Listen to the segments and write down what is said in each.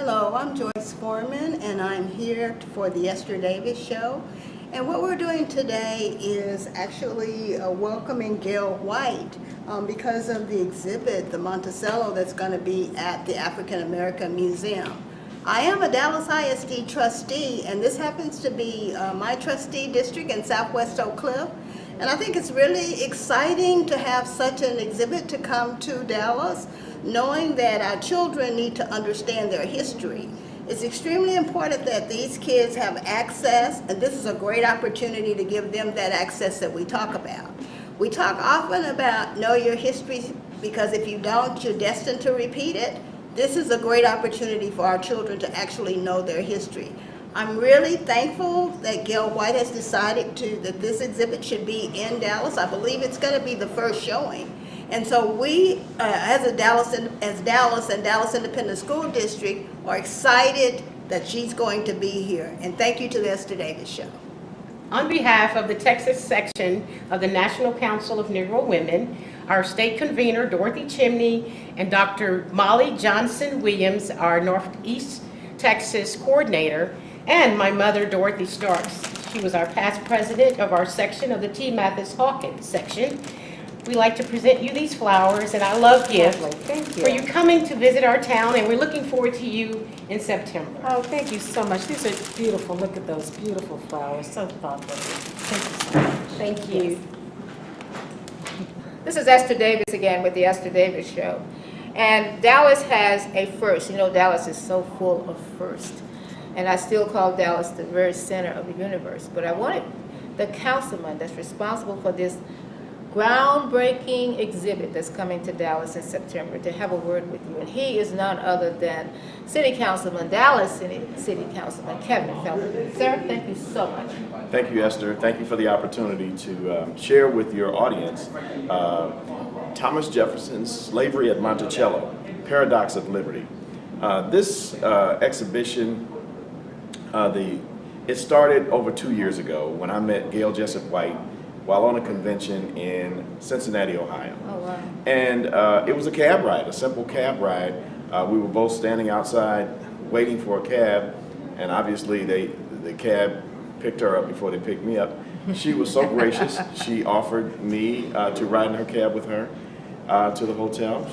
Hello, I'm Joyce Foreman, and I'm here for the Ester Show. And what we're doing today is actually welcoming Gail White because of the exhibit, the Monticello, that's going to be at the African American Museum. I am a Dallas ISD trustee, and this happens to be my trustee district in Southwest Oak Cliff. And I think it's really exciting to have such an exhibit to come to Dallas, knowing that our children need to understand their history. It's extremely important that these kids have access, and this is a great opportunity to give them that access that we talk about. We talk often about know your history, because if you don't, you're destined to repeat it. This is a great opportunity for our children to actually know their history. I'm really thankful that Gail White has decided that this exhibit should be in Dallas. I believe it's going to be the first showing. And so we, as Dallas and Dallas Independent School District, are excited that she's going to be here. And thank you to the Ester Davis Show. On behalf of the Texas section of the National Council of Negro Women, our state convener, Dorothy Chimney, and Dr. Molly Johnson Williams, our Northeast Texas coordinator, and my mother, Dorothy Starks. She was our past president of our section of the T. Mathis Hawkins section. We like to present you these flowers, and I love gifts for you coming to visit our town, and we're looking forward to you in September. Oh, thank you so much. These are beautiful. Look at those beautiful flowers. So thoughtful. Thank you so much. Thank you. This is Esther Davis again with the Esther Davis Show. And Dallas has a first. You know, Dallas is so full of first. And I still call Dallas the very center of the universe. But I wanted the councilman that's responsible for this groundbreaking exhibit that's coming to Dallas in September to have a word with you. And he is none other than City Councilman, Dallas City Councilman Kevin Felton. Sir, thank you so much. Thank you, Esther. Thank you for the opportunity to share with your audience Thomas Jefferson's Slavery at Monticello, Paradox of Liberty. This exhibition, it started over 2 years ago when I met Gail Jessup White while on a convention in Cincinnati, Ohio. Oh, wow. And it was a cab ride, a simple cab ride. We were both standing outside waiting for a cab, and obviously the cab picked her up before they picked me up. She was so gracious. She offered me to ride in her cab with her to the hotel,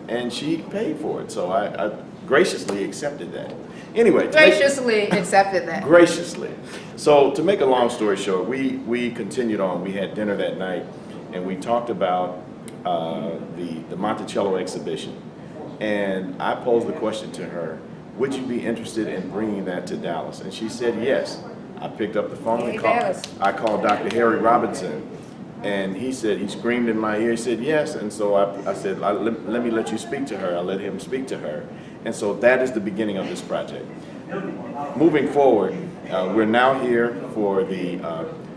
and she paid for it. So I graciously accepted that. Anyway, Graciously accepted that. Graciously. So to make a long story short, we continued on. We had dinner that night, and we talked about the Monticello exhibition. And I posed the question to her, would you be interested in bringing that to Dallas? And she said yes. I picked up the phone and I called Dr. Harry Robinson, and he screamed in my ear, he said yes. And so I said, let me let you speak to her. I let him speak to her. And so that is the beginning of this project. Moving forward, we're now here for the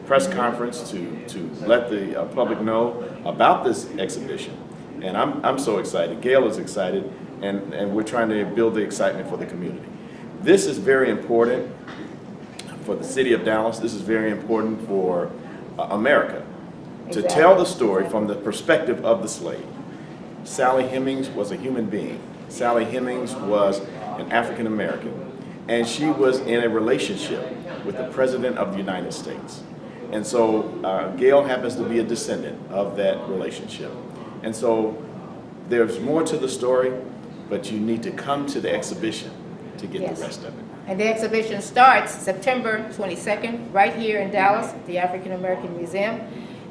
press conference to let the public know about this exhibition. And I'm so excited. Gail is excited, and we're trying to build the excitement for the community. This is very important for the city of Dallas. This is very important for America to tell the story from the perspective of the slave. Sally Hemings was a human being. Sally Hemings was an African American, and she was in a relationship with the President of the United States. And so Gail happens to be a descendant of that relationship. And so there's more to the story, but you need to come to the exhibition to get the rest of it. And the exhibition starts September 22nd, right here in Dallas, at the African American Museum.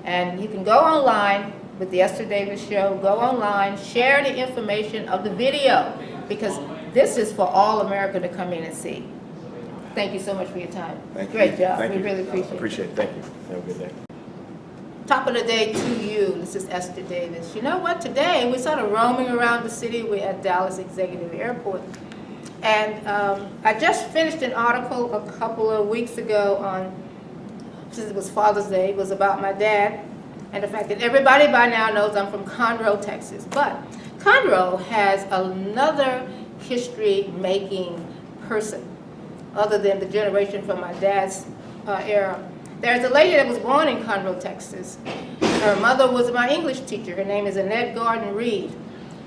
And you can go online with the Esther Davis Show, go online, share the information of the video, because this is for all America to come in and see. Thank you so much for your time. Thank you. Great job. Thank we you. really appreciate it. Appreciate it. Thank you. Have a good day. Top of the day to you. This is Esther Davis. You know what? Today we're sort of roaming around the city. We're at Dallas Executive Airport. And I just finished an article a couple of weeks ago on, since it was Father's Day, it was about my dad, and the fact that everybody by now knows I'm from Conroe, Texas. But Conroe has another history-making person, other than the generation from my dad's era. There's a lady that was born in Conroe, Texas. Her mother was my English teacher. Her name is Annette Gordon Reed.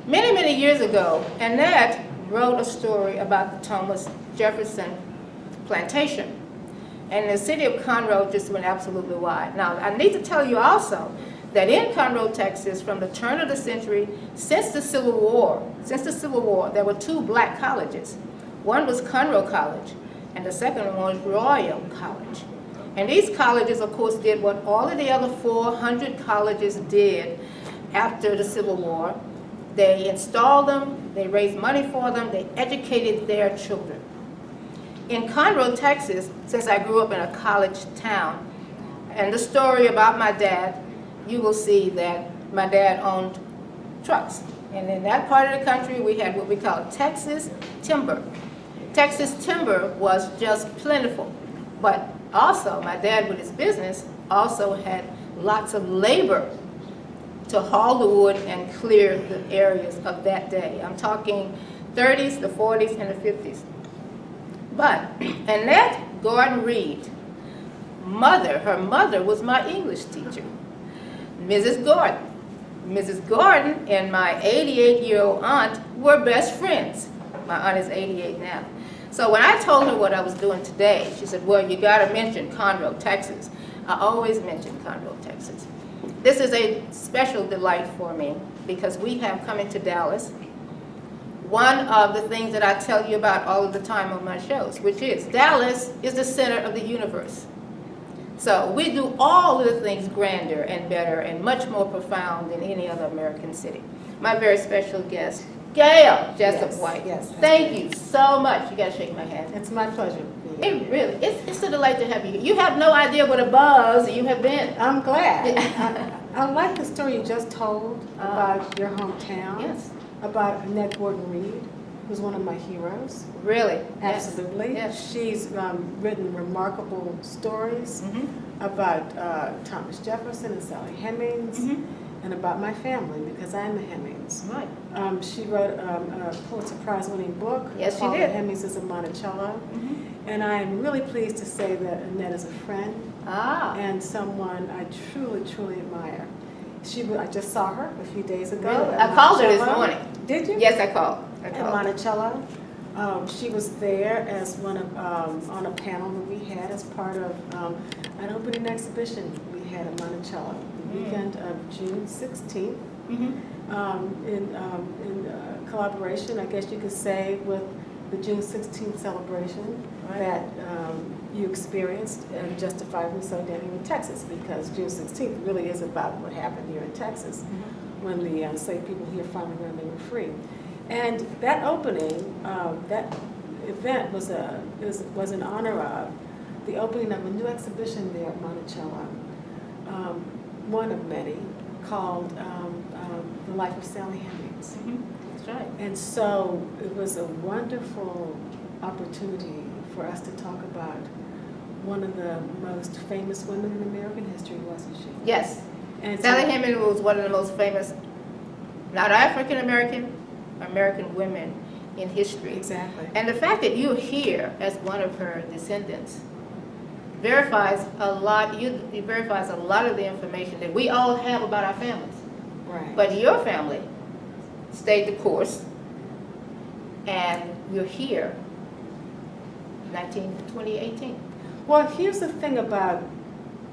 Many, many years ago, Annette wrote a story about the Thomas Jefferson plantation. And the city of Conroe just went absolutely wild. Now, I need to tell you also that in Conroe, Texas, from the turn of the century, since the Civil War, there were 2 black colleges. One was Conroe College, and the second one was Royal College. And these colleges, of course, did what all of the other 400 colleges did after the Civil War. They installed them, they raised money for them, they educated their children. In Conroe, Texas, since I grew up in a college town, and the story about my dad, you will see that my dad owned trucks. And in that part of the country, we had what we call Texas timber. Texas timber was just plentiful. But also, my dad, with his business, also had lots of labor to haul the wood and clear the areas of that day. I'm talking 30s, the 40s, and the 50s. But Annette Gordon Reed, her mother was my English teacher, Mrs. Gordon. Mrs. Gordon and my 88-year-old aunt were best friends. My aunt is 88 now. So when I told her what I was doing today, she said, well, you gotta mention Conroe, Texas. I always mention Conroe, Texas. This is a special delight for me because we have come into Dallas. One of the things that I tell you about all of the time on my shows, which is Dallas is the center of the universe. So we do all of the things grander and better and much more profound than any other American city. My very special guest, Gail Jessup White. Yes. Thank you so much. You gotta shake my hand. It's my pleasure. It's a delight to have you. You have no idea what a buzz you have been. I'm glad. I like the story you just told about your hometown. Yes. About Annette Gordon Reed, who's one of my heroes. Really? Absolutely. Yes. She's written remarkable stories about Thomas Jefferson and Sally Hemings, and about my family because I'm a Hemings. Right. She wrote a Pulitzer Prize-winning book Yes, she called did. The Hemingses of Monticello. And I am really pleased to say that Annette is a friend and someone I truly, truly admire. I just saw her a few days ago. Really? at I called her this Monticello. morning. Did you? Yes, I called. At Monticello. She was there as one of on a panel that we had as part of an opening exhibition we had at Monticello the weekend of June 16th. In collaboration, I guess you could say, with the June 16th celebration that you experienced and justifiably so down here in Texas, because June 16th really is about what happened here in Texas when the enslaved people here finally learned they were free. And that opening, that event was in honor of the opening of a new exhibition there at Monticello, one of many, called The Life of Sally Hemings. That's right. And so it was a wonderful opportunity for us to talk about one of the most famous women in American history, wasn't she? Yes. And Sally so- Hemings was one of the most famous, not African American women in history. Exactly. And the fact that you're here as one of her descendants verifies a lot. It verifies a lot of the information that we all have about our families. Right. But your family stayed the course, and you're here, 2018. Well, here's the thing about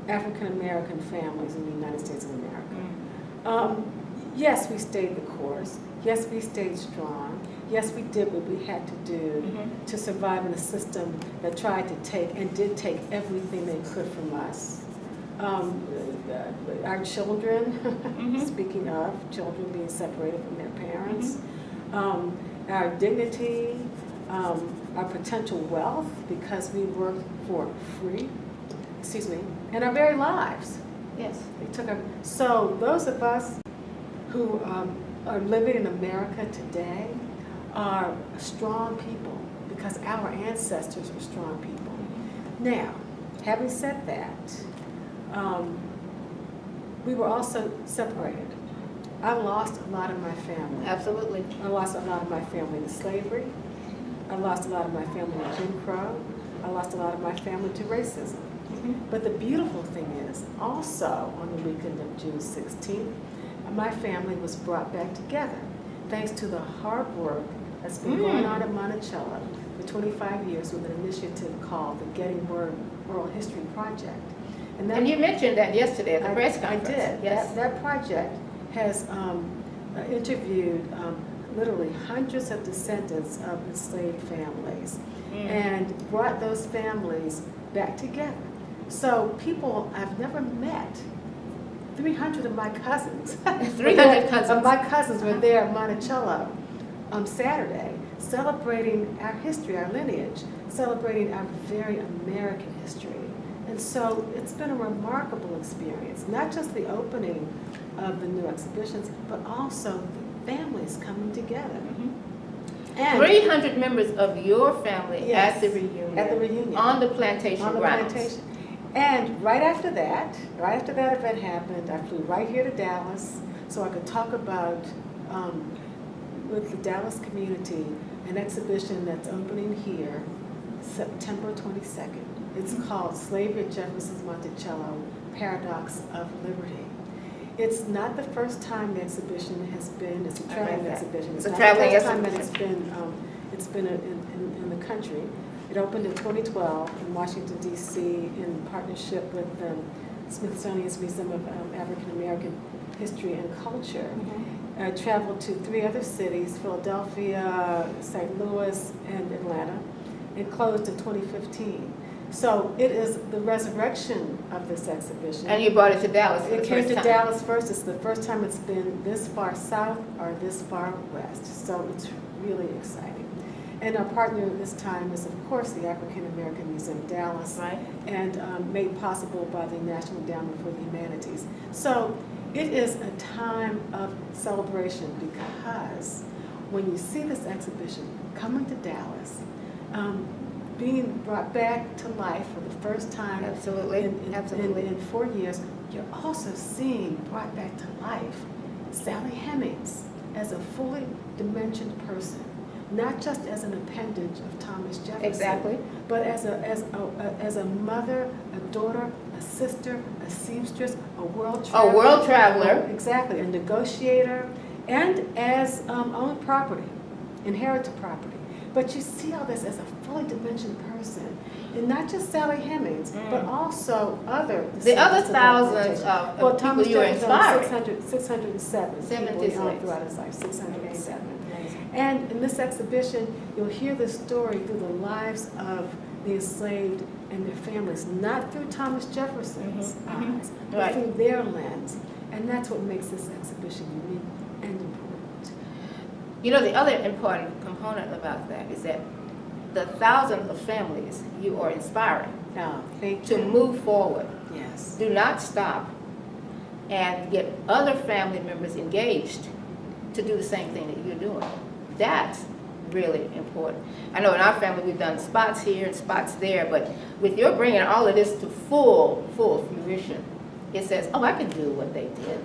African American families in the United States of America. Yes, we stayed the course. Yes, we stayed strong. Yes, we did what we had to do to survive in a system that tried to take and did take everything they could from us. Our children, speaking of children being separated from their parents, our dignity, our potential wealth because we worked for free, and our very lives. Yes. They took our, so those of us who are living in America today are strong people because our ancestors were strong people. Now, having said that, we were also separated. I lost a lot of my family. Absolutely. I lost a lot of my family to slavery. I lost a lot of my family to Jim Crow. I lost a lot of my family to racism. But the beautiful thing is, also on the weekend of June 16th, my family was brought back together thanks to the hard work has been going on at Monticello for 25 years with an initiative called the Getting Word Oral History Project. And you mentioned that yesterday at the press conference. I did. Yes. That project has interviewed literally hundreds of descendants of enslaved families and brought those families back together. So people I've never met, 300 of my cousins, 300 cousins. of my cousins were there at Monticello on Saturday, celebrating our history, our lineage, celebrating our very American history. And so it's been a remarkable experience, not just the opening of the new exhibitions, but also the families coming together. And 300 members of your family Yes, at the reunion. at the reunion. On the plantation on the grounds. plantation. And right after that event happened, I flew right here to Dallas so I could talk about, with the Dallas community, an exhibition that's opening here September 22nd. It's called Slavery at Jefferson's Monticello, Paradox of Liberty. It's not the first time the exhibition has been, it's a traveling exhibition. It's a not traveling the first time that exhibition. it's been in the country. It opened in 2012 in Washington, D.C. in partnership with the Smithsonian's Museum of African American History and Culture. I traveled to 3 other cities, Philadelphia, St. Louis, and Atlanta. It closed in 2015. So it is the resurrection of this exhibition. And you brought it to Dallas for It the came first to time. Dallas first. It's the first time it's been this far south or this far west. So it's really exciting. And our partner this time is, of course, the African American Museum of Dallas, Right. and made possible by the National Endowment for the Humanities. So it is a time of celebration because when you see this exhibition coming to Dallas, being brought back to life for the first time Absolutely. in 4 years, you're also seeing brought back to life Sally Hemings as a fully dimensioned person, not just as an appendage of Thomas Jefferson, Exactly. but as a mother, a daughter, a sister, a seamstress, a world traveler. A world traveler. Exactly, a negotiator, and as owned property, inherited property. But you see all this as a fully dimensioned person, and not just Sally Hemings, but also other. The other descendants of that thousands plantation. of Well, people Thomas you were Jefferson inspiring. 607 people 70 slaves. throughout his life, 607. Amazing. And in this exhibition, you'll hear the story through the lives of the enslaved and their families, not through Thomas Jefferson's eyes, but Right. through their lens. And that's what makes this exhibition unique and important. You know, the other important component about that is that the thousands of families you are inspiring Now, thank to you. move forward. Yes. Do not stop and get other family members engaged to do the same thing that you're doing. That's really important. I know in our family we've done spots here and spots there, but with your bringing all of this to full fruition, it says, oh, I can do what they did.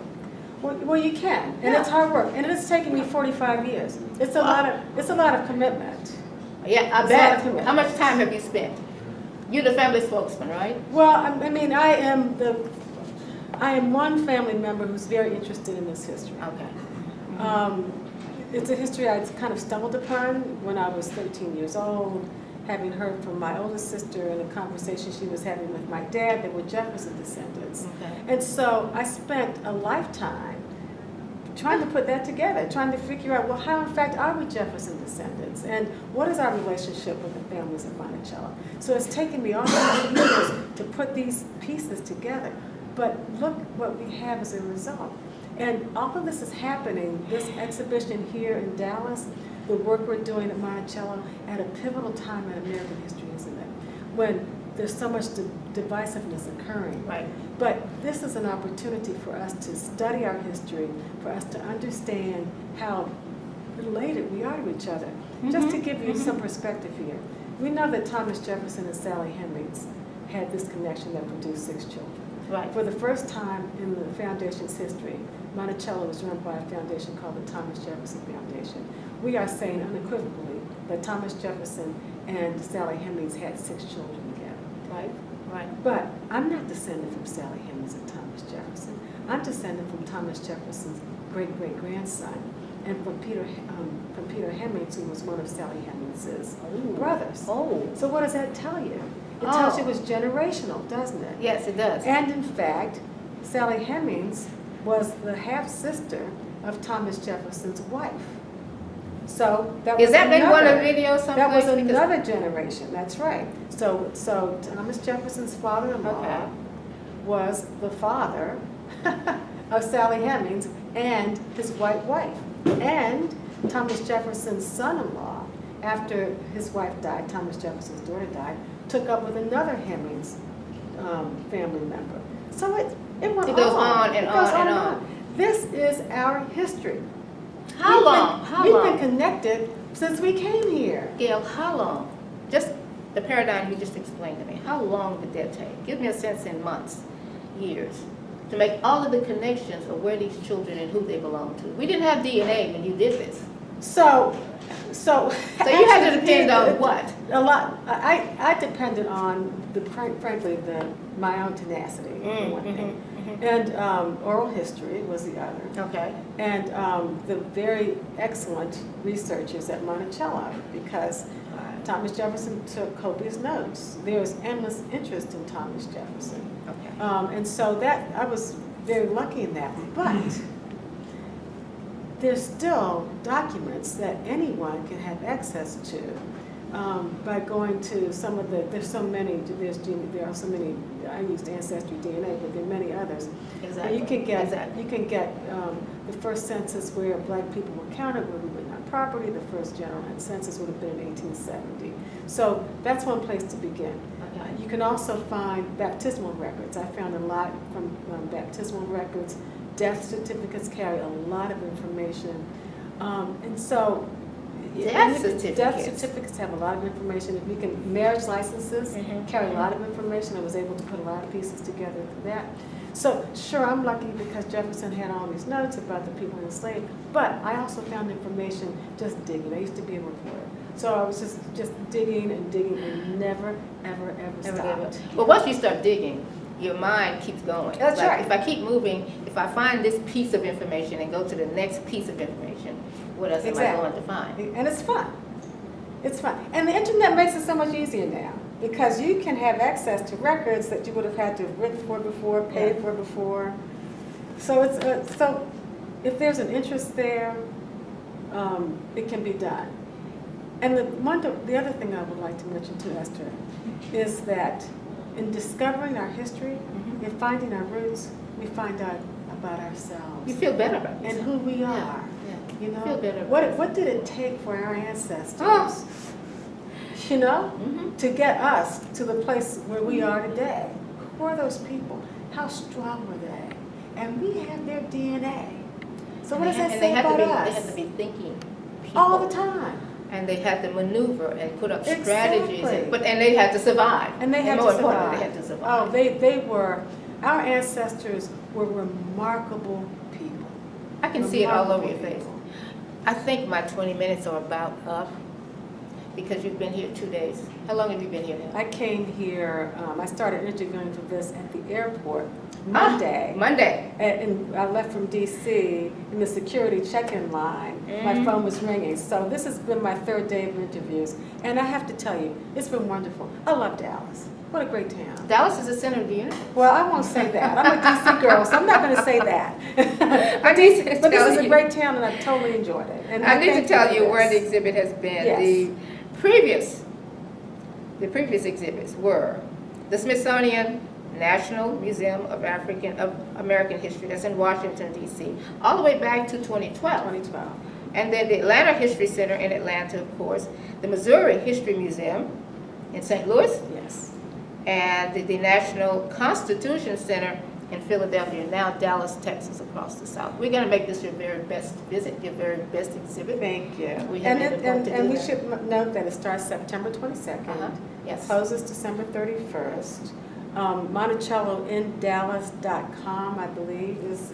Well, you can, and it's hard work, and it's taken me 45 years. It's a lot of commitment. Yeah, I It's bet. not a commitment. How much time have you spent? You're the family spokesman, right? Well, I mean, I am one family member who's very interested in this history. Okay. It's a history I kind of stumbled upon when I was 13 years old, having heard from my oldest sister in a conversation she was having with my dad. They were Jefferson descendants. Okay. And so I spent a lifetime trying to put that together, trying to figure out, well, how in fact are we Jefferson descendants? And what is our relationship with the families of Monticello? So it's taken me all these years to put these pieces together. But look what we have as a result. And all of this is happening, this exhibition here in Dallas, the work we're doing at Monticello, at a pivotal time in American history, isn't it? When there's so much divisiveness occurring. Right. But this is an opportunity for us to study our history, for us to understand how related we are to each other. Just to give you some perspective here, we know that Thomas Jefferson and Sally Hemings had this connection that produced 6 children. Right. For the first time in the foundation's history, Monticello was run by a foundation called the Thomas Jefferson Foundation. We are saying unequivocally that Thomas Jefferson and Sally Hemings had 6 children together. Right. Right. But I'm not descended from Sally Hemings and Thomas Jefferson. I'm descended from Thomas Jefferson's great-great-grandson, and from Peter Hemmings, who was one of Sally Hemings' brothers. Oh. So what does that tell you? It tells you it was generational, doesn't it? Yes, it does. And in fact, Sally Hemings was the half-sister of Thomas Jefferson's wife. So that was Is that been one of another- video someplace? That was Because- another generation, that's right. So Thomas Jefferson's father-in-law Okay. was the father of Sally Hemings and his white wife. And Thomas Jefferson's son-in-law, after his wife died, Thomas Jefferson's daughter died, took up with another Hemings family member. So it went It goes on and It goes on and on. This is our history. How long? How We've long? been connected since we came here. Gail, how long? Just the paradigm you just explained to me. How long did that take? Give me a sense in months, years, to make all of the connections of where these children and who they belong to. We didn't have DNA when you did this. So So you had to depend on what? A lot. I depended on frankly my own tenacity, for one thing, and oral history was the other, Okay. and the very excellent researchers at Monticello, because Thomas Jefferson took copious notes. There's endless interest in Thomas Jefferson, Okay. and so that I was very lucky in that. But there's still documents that anyone can have access to by going to some of the, there are so many, I used Ancestry DNA, but there are many others. Exactly. And you can get, Exactly. the first census where black people were counted, where we were not property, the first general census would have been in 1870. So that's one place to begin. Okay. You can also find baptismal records. I found a lot from baptismal records. Death certificates carry a lot of information. And so Death death certificates. certificates have a lot of information. If you can, marriage licenses carry a lot of information. I was able to put a lot of pieces together for that. So sure, I'm lucky because Jefferson had all these notes about the people enslaved, but I also found information just digging. I used to be a reporter. So I was just digging and never, ever stopped. But once you start digging, your mind keeps going. That's Like, right. If I keep moving, if I find this piece of information and go to the next piece of information, what else am I going to find? And it's fun. It's fun. And the internet makes it so much easier now because you can have access to records that you would have had to have written for before, paid for before. So it's so if there's an interest there, it can be done. And the other thing I would like to mention to Esther is that in discovering our history, in finding our roots, we find out about ourselves. You feel better about And yourself. who we are. Yeah. You know, Feel better about what did it take for our ancestors? Oh. You know, Mhm. to get us to the place where we are today. Who are those people? How strong were they? And we have their DNA. So what does that say about They us? have to be thinking people. All the time. And they had to maneuver and put up Exactly. strategies, and they had to survive. And they had more to importantly, survive. they had to survive. Oh, they were, our ancestors were remarkable people. I can see it all over your Remarkable face. people. I think my 20 minutes are about up because you've been here 2 days. How long have you been here now? I came here, I started interviewing for this at the airport Monday. Monday. And I left from DC in the security check-in line. My phone was ringing. So this has been my third day of interviews. And I have to tell you, it's been wonderful. I love Dallas. What a great town. Dallas is the center of the universe. Well, I won't say that. I'm a DC girl, so I'm not going to say that. I need to But this tell is a you- great town, and I've totally enjoyed it. And I need to thank tell for you where the this. exhibit has been. Yes. The previous exhibits were the Smithsonian National Museum of American History, that's in Washington, D.C., all the way back to 2012. 2012. And then the Atlanta History Center in Atlanta, of course, the Missouri History Museum in St. Louis, Yes. and the National Constitution Center in Philadelphia, now Dallas, Texas, across the South. We're going to make this your very best visit, your very best exhibit. Thank you. We have been able to do And we that. should note that it starts September 22nd. Yes. Closes December 31st. MonticelloInDallas.com, I believe, is.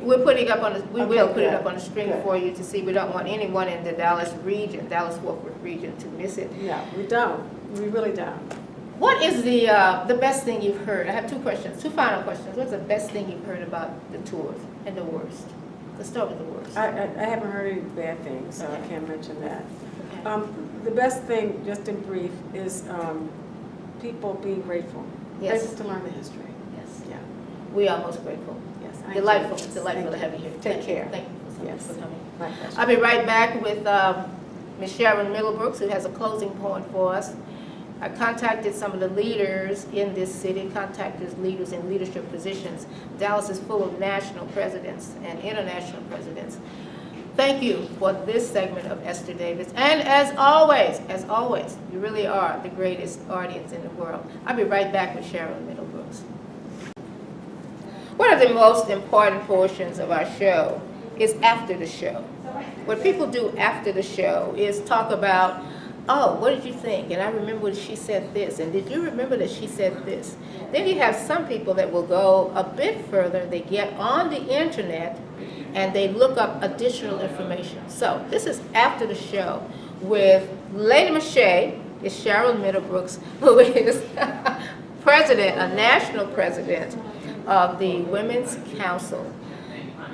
We're putting up on the, we will Okay, put it good, up on the screen good. for you to see. We don't want anyone in the Dallas region, Dallas-Fort Worth region to miss it. No, we don't. We really don't. What is the best thing you've heard? I have two final questions. What's the best thing you've heard about the tours and the worst? Let's start with the worst. I haven't heard any bad things, so I Okay. can't mention that. Okay. The best thing, just in brief, is people being grateful. Yes. Grateful to learn the history. Yes. Yeah. We are most grateful. Yes. I Delightful, enjoyed it. delightful to Thank have you. you here. Take Thank you. care. Thank you so much Yes. for coming. My pleasure. I'll be right back with Ms. Sharon Middlebrooks, who has a closing point for us. I contacted some of the leaders in this city, contacted leaders in leadership positions. Dallas is full of national presidents and international presidents. Thank you for this segment of Esther Davis. And as always, you really are the greatest audience in the world. I'll be right back with Sharon Middlebrooks. One of the most important portions of our show is after the show. What people do after the show is talk about, oh, what did you think? And I remember she said this, and did you remember that she said this? Then you have some people that will go a bit further. They get on the internet and they look up additional information. So this is after the show with Lady Mache, is Cheryl Middlebrooks, who is president, a national president of the Women's Council.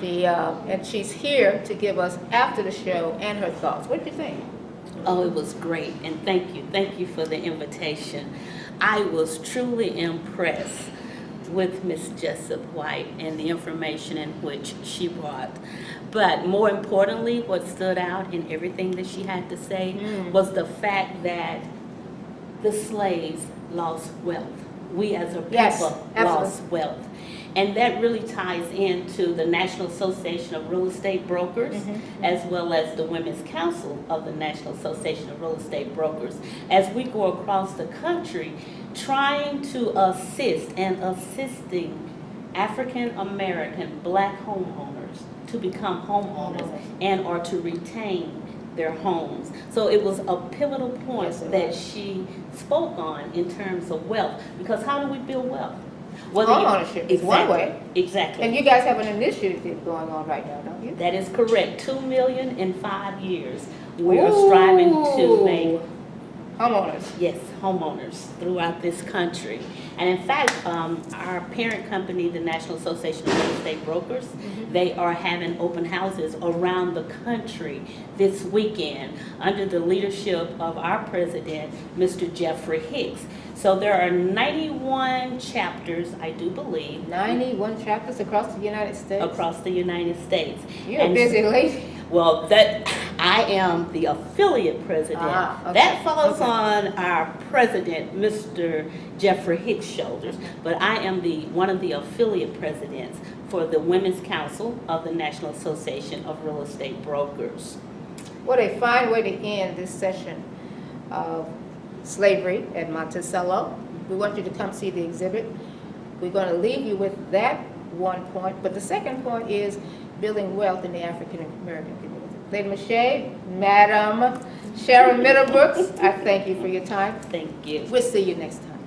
And she's here to give us after the show and her thoughts. What do you think? Oh, it was great, and thank you for the invitation. I was truly impressed with Miss Jessup White and the information in which she brought. But more importantly, what stood out in everything that she had to say was the fact that the slaves lost wealth. We as a people Yes, lost wealth. And that really ties into the National Association of Real Estate Brokers, as well as the Women's Council of the National Association of Real Estate Brokers, as we go across the country trying to assist and assisting African American Black homeowners to become homeowners and or to retain their homes. So it was a pivotal point that she spoke on in terms of wealth, because how do we build wealth? Homeownership is one way. Exactly. And you guys have an initiative going on right now, don't you? That is correct. 2 million in 5 years. We are striving to make homeowners. Yes, homeowners throughout this country. And in fact, our parent company, the National Association of Real Estate Brokers, they are having open houses around the country this weekend under the leadership of our president, Mr. Jeffrey Hicks. So there are 91 chapters, I do believe. 91 chapters across the United States? Across the United States. You're a busy lady. Well, I am the affiliate president. Okay. That falls on our president, Mr. Jeffrey Hicks' shoulders, but I am one of the affiliate presidents for the Women's Council of the National Association of Real Estate Brokers. What a fine way to end this session of slavery at Monticello. We want you to come see the exhibit. We're going to leave you with that one point, but the second point is building wealth in the African American community. Lady Mache, Madam Sharon Middlebrooks, I thank you for your time. Thank you. We'll see you next time.